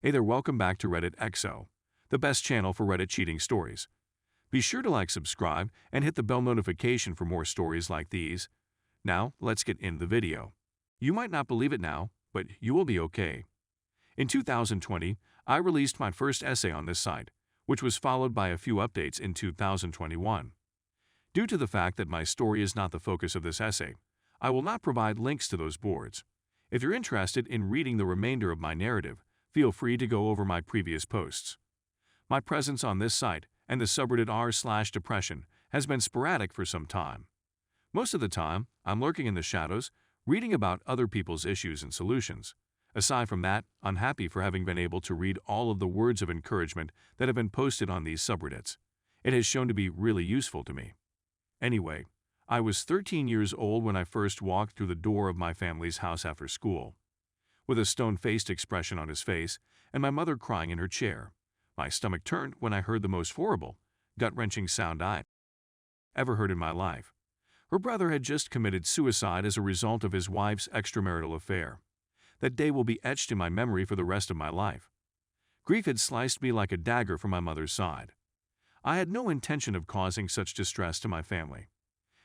Hey there, welcome back to Reddit XO, the best channel for Reddit cheating stories. Be sure to like, subscribe, and hit the bell notification for more stories like these. Now, let's get into the video. You might not believe it now, but you will be okay. In 2020, I released my first essay on this site, which was followed by a few updates in 2021. Due to the fact that my story is not the focus of this essay, I will not provide links to those boards. If you're interested in reading the remainder of my narrative, feel free to go over my previous posts. My presence on this site and the subreddit r/depression has been sporadic for some time. Most of the time, I'm lurking in the shadows, reading about other people's issues and solutions. Aside from that, I'm happy for having been able to read all of the words of encouragement that have been posted on these subreddits. It has shown to be really useful to me. Anyway, I was 13 years old when I first walked through the door of my family's house after school. With a stone-faced expression on his face and my mother crying in her chair, my stomach turned when I heard the most horrible, gut-wrenching sound I ever heard in my life. Her brother had just committed suicide as a result of his wife's extramarital affair. That day will be etched in my memory for the rest of my life. Grief had sliced me like a dagger from my mother's side. I had no intention of causing such distress to my family.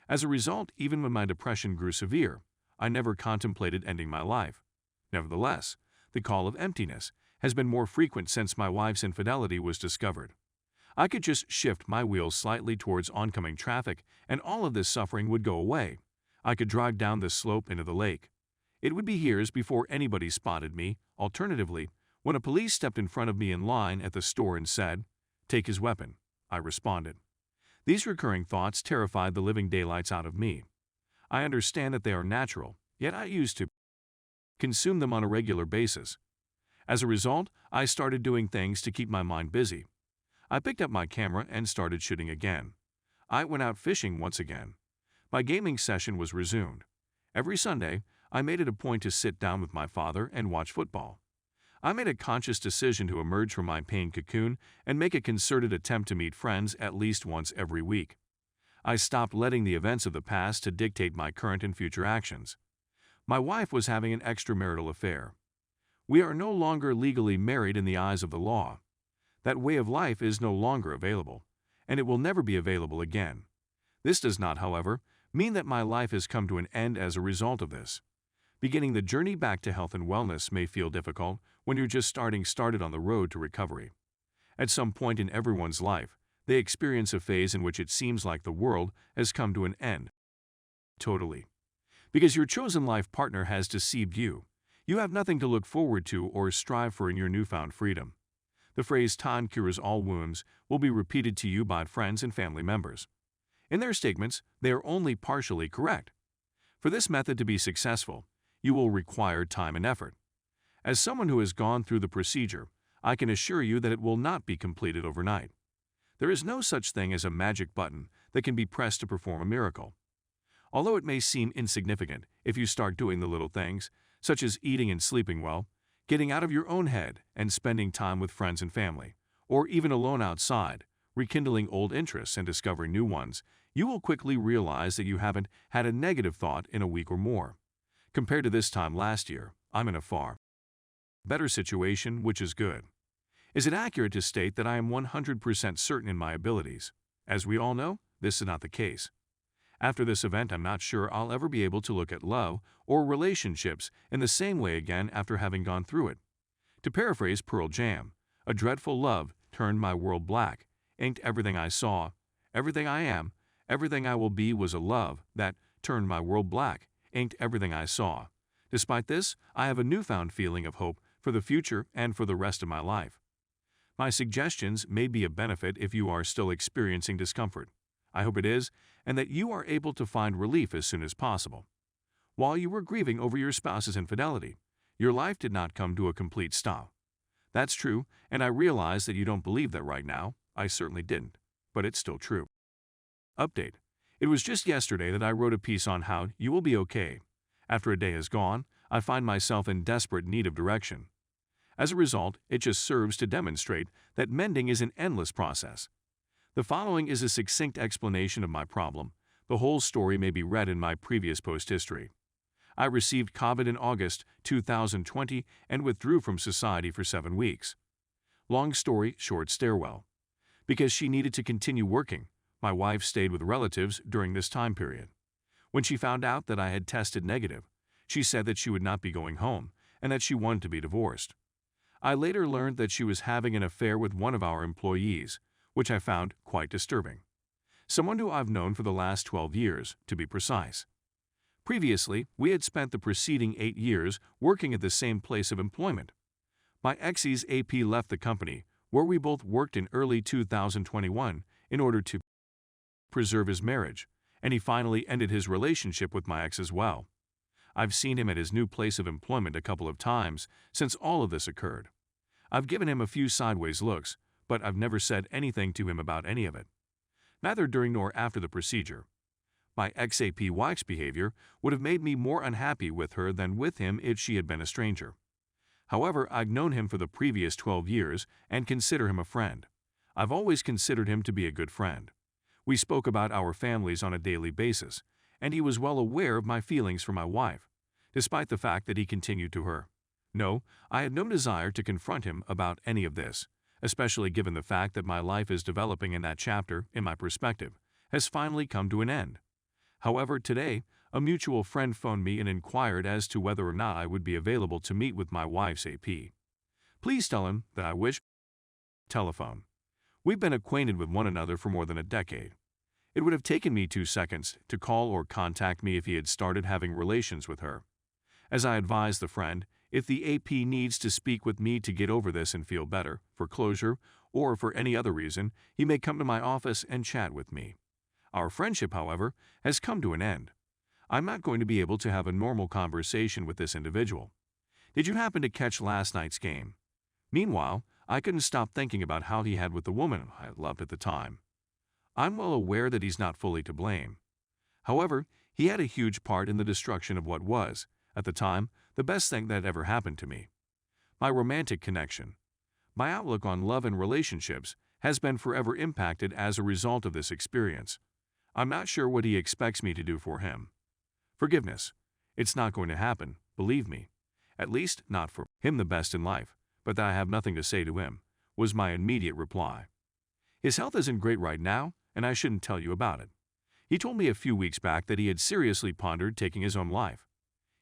As a result, even when my depression grew severe, I never contemplated ending my life. Nevertheless, the call of emptiness has been more frequent since my wife's infidelity was discovered. I could just shift my wheels slightly towards oncoming traffic and all of this suffering would go away. I could drive down the slope into the lake. It would be years before anybody spotted me. Alternatively, when a police stepped in front of me in line at the store and said, "Take his weapon," I responded. These recurring thoughts terrified the living daylights out of me. I understand that they are natural, yet I used to consume them on a regular basis. As a result, I started doing things to keep my mind busy. I picked up my camera and started shooting again. I went out fishing once again. My gaming session was resumed. Every Sunday, I made it a point to sit down with my father and watch football. I made a conscious decision to emerge from my pain cocoon and make a concerted attempt to meet friends at least once every week. I stopped letting the events of the past to dictate my current and future actions. My wife was having an extramarital affair. We are no longer legally married in the eyes of the law. That way of life is no longer available, and it will never be available again. This does not, however, mean that my life has come to an end as a result of this. Beginning the journey back to health and wellness may feel difficult when you're just started on the road to recovery. At some point in everyone's life, they experience a phase in which it seems like the world has come to an end. Totally. Because your chosen life partner has deceived you, you have nothing to look forward to or strive for in your newfound freedom. The phrase "time cures all wounds" will be repeated to you by friends and family members. In their statements, they are only partially correct. For this method to be successful, you will require time and effort. As someone who has gone through the procedure, I can assure you that it will not be completed overnight. There is no such thing as a magic button that can be pressed to perform a miracle. Although it may seem insignificant if you start doing the little things, such as eating and sleeping well, getting out of your own head and spending time with friends and family, or even alone outside, rekindling old interests and discovering new ones, you will quickly realize that you haven't had a negative thought in a week or more. Compared to this time last year, I'm in a far better situation, which is good. Is it accurate to state that I am 100% certain in my abilities? As we all know, this is not the case. After this event, I'm not sure I'll ever be able to look at love or relationships in the same way again after having gone through it. To paraphrase Pearl Jam, a dreadful love turned my world black. Ain't everything I saw, everything I am, everything I will be was a love that turned my world black. Ain't everything I saw. Despite this, I have a newfound feeling of hope for the future and for the rest of my life. My suggestions may be a benefit if you are still experiencing discomfort. I hope it is, and that you are able to find relief as soon as possible. While you were grieving over your spouse's infidelity, your life did not come to a complete stop. That's true, and I realize that you don't believe that right now. I certainly didn't, but it's still true. Update. It was just yesterday that I wrote a piece on how you will be okay. After a day has gone, I find myself in desperate need of direction. As a result, it just serves to demonstrate that mending is an endless process. The following is a succinct explanation of my problem. The whole story may be read in my previous post history. I received COVID in August 2020 and withdrew from society for 7 weeks. Long story short, stairwell. Because she needed to continue working, my wife stayed with relatives during this time period. When she found out that I had tested negative, she said that she would not be going home and that she wanted to be divorced. I later learned that she was having an affair with one of our employees, which I found quite disturbing. Someone who I've known for the last 12 years, to be precise. Previously, we had spent the preceding 8 years working at the same place of employment. My ex's AP left the company, where we both worked in early 2021, in order to preserve his marriage, and he finally ended his relationship with my ex as well. I've seen him at his new place of employment a couple of times since all of this occurred. I've given him a few sideways looks, but I've never said anything to him about any of it. Neither during nor after the procedure. My ex-AP wife's behavior would have made me more unhappy with her than with him if she had been a stranger. However, I've known him for the previous 12 years and consider him a friend. I've always considered him to be a good friend. We spoke about our families on a daily basis, and he was well aware of my feelings for my wife, despite the fact that he continued to her. No, I had no desire to confront him about any of this, especially given the fact that my life is developing and that chapter, in my perspective, has finally come to an end. However, today, a mutual friend phoned me and inquired as to whether or not I would be available to meet with my wife's AP. Please tell him that I wish. Telephone. We've been acquainted with one another for more than a decade. It would have taken me 2 seconds to call or contact me if he had started having relations with her. As I advised the friend, if the AP needs to speak with me to get over this and feel better, for closure, or for any other reason, he may come to my office and chat with me. Our friendship, however, has come to an end. I'm not going to be able to have a normal conversation with this individual. Did you happen to catch last night's game? Meanwhile, I couldn't stop thinking about how he had with the woman I loved at the time. I'm well aware that he's not fully to blame. However, he had a huge part in the destruction of what was, at the time, the best thing that ever happened to me. My romantic connection. My outlook on love and relationships has been forever impacted as a result of this experience. I'm not sure what he expects me to do for him. Forgiveness. It's not going to happen, believe me. At least, not for him the best in life, but that I have nothing to say to him, was my immediate reply. His health isn't great right now, and I shouldn't tell you about it. He told me a few weeks back that he had seriously pondered taking his own life.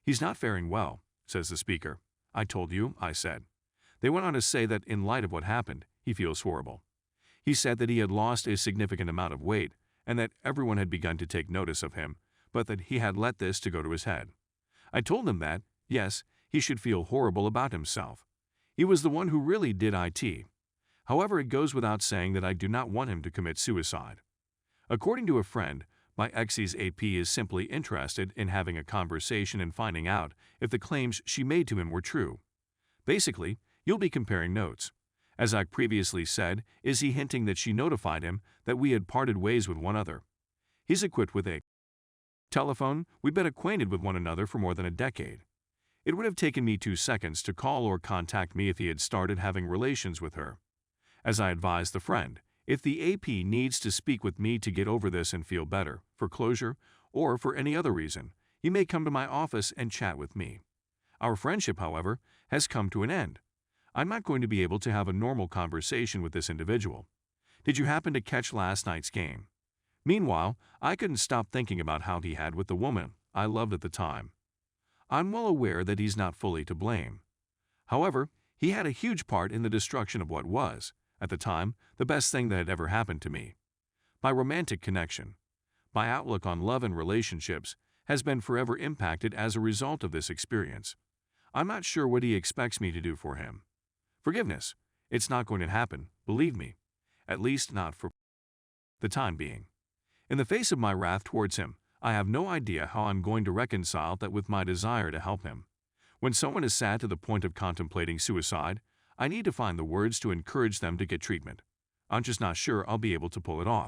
He's not faring well, says the speaker. I told you, I said. They went on to say that in light of what happened, he feels horrible. He said that he had lost a significant amount of weight and that everyone had begun to take notice of him, but that he had let this to go to his head. I told him that, yes, he should feel horrible about himself. He was the one who really did IT. However, it goes without saying that I do not want him to commit suicide. According to a friend, my ex's AP is simply interested in having a conversation and finding out if the claims she made to him were true. Basically, you'll be comparing notes. As I previously said, is he hinting that she notified him that we had parted ways with one another? He's equipped with a telephone. We've been acquainted with one another for more than a decade. It would have taken me 2 seconds to call or contact me if he had started having relations with her. As I advised the friend, if the AP needs to speak with me to get over this and feel better, for closure, or for any other reason, he may come to my office and chat with me. Our friendship, however, has come to an end. I'm not going to be able to have a normal conversation with this individual. Did you happen to catch last night's game? Meanwhile, I couldn't stop thinking about how he had with the woman I loved at the time. I'm well aware that he's not fully to blame. However, he had a huge part in the destruction of what was, at the time, the best thing that had ever happened to me. My romantic connection. My outlook on love and relationships has been forever impacted as a result of this experience. I'm not sure what he expects me to do for him. Forgiveness. It's not going to happen, believe me. At least not for the time being. In the face of my wrath towards him, I have no idea how I'm going to reconcile that with my desire to help him. When someone is sad to the point of contemplating suicide, I need to find the words to encourage them to get treatment. I'm just not sure I'll be able to pull it off.